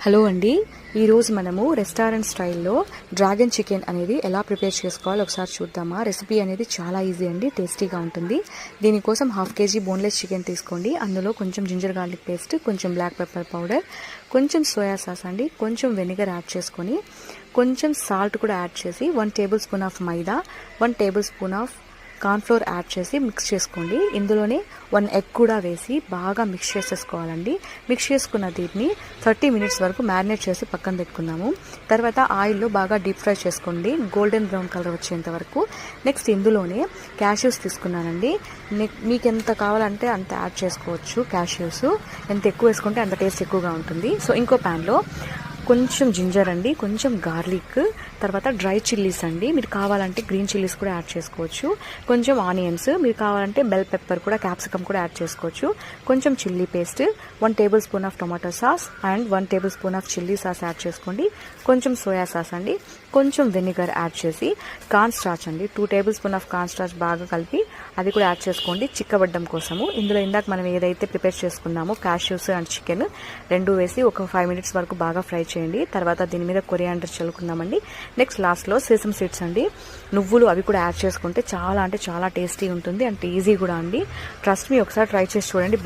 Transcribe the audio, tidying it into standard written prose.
Hello అండి, ఈరోజు మనము రెస్టారెంట్ స్టైల్లో డ్రాగన్ చికెన్ అనేది ఎలా ప్రిపేర్ చేసుకోవాలో ఒకసారి చూద్దామా. రెసిపీ అనేది చాలా ఈజీ అండి, టేస్టీగా ఉంటుంది. దీనికోసం 1/2 kg బోన్లెస్ చికెన్ తీసుకోండి. అందులో కొంచెం జింజర్ గార్లిక్ పేస్ట్, కొంచెం బ్లాక్ పెప్పర్ పౌడర్, కొంచెం సోయా సాస్ అండి, కొంచెం వెనిగర్ యాడ్ చేసుకొని, కొంచెం సాల్ట్ కూడా యాడ్ చేసి 1 tablespoon of maida, 1 tablespoon of cornflour add చేసి మిక్స్ చేసుకోండి. ఇందులోనే 1 ఎగ్ కూడా వేసి బాగా మిక్స్ చేసేసుకోవాలండి. మిక్స్ చేసుకున్న దీన్ని 30 మినిట్స్ వరకు మ్యారినేట్ చేసి పక్కన పెట్టుకుందాము. తర్వాత ఆయిల్లో బాగా డీప్ ఫ్రై చేసుకోండి, గోల్డెన్ బ్రౌన్ కలర్ వచ్చేంత వరకు. నెక్స్ట్ ఇందులోనే క్యాష్యూస్ తీసుకున్నానండి. మీకు ఎంత కావాలంటే అంత యాడ్ చేసుకోవచ్చు. క్యాష్యూస్ ఎంత ఎక్కువ వేసుకుంటే అంత టేస్ట్ ఎక్కువగా ఉంటుంది. సో ఇంకో ప్యాన్లో కొంచెం జింజర్ అండి, కొంచెం గార్లిక్, తర్వాత డ్రై చిల్లీస్ అండి. మీరు కావాలంటే గ్రీన్ చిల్లీస్ కూడా యాడ్ చేసుకోవచ్చు. కొంచెం ఆనియన్స్, మీరు కావాలంటే బెల్ పెప్పర్ కూడా, క్యాప్సికమ్ కూడా యాడ్ చేసుకోవచ్చు. కొంచెం chilli paste, 1 tablespoon of tomato sauce and 1 tablespoon of chilli sauce add చేసుకోండి. కొంచెం సోయా సాస్ అండి, కొంచెం వెనిగర్ యాడ్ చేసి కార్న్ స్టార్చ్ అండి, 2 tablespoon of corn starch బాగా కలిపి అది కూడా యాడ్ చేసుకోండి చిక్కబడ్డం కోసము. ఇందులో ఇందాక మనం ఏదైతే ప్రిపేర్ చేసుకున్నామో క్యాష్యూస్ అండ్ చికెన్ రెండు వేసి ఒక 5 మినిట్స్ వరకు బాగా ఫ్రై చేయండి. తర్వాత దీని మీద కొరియాండర్ చల్లుకుందామండి. నెక్స్ట్ లాస్ట్లో సేసమ్ సీడ్స్ అండి, నువ్వులు, అవి కూడా యాడ్ చేసుకుంటే చాలా అంటే చాలా టేస్టీ ఉంటుంది అండ్ ఈజీ కూడా అండి. ట్రస్ట్ మీ, ఒకసారి ట్రై చేసి చూడండి.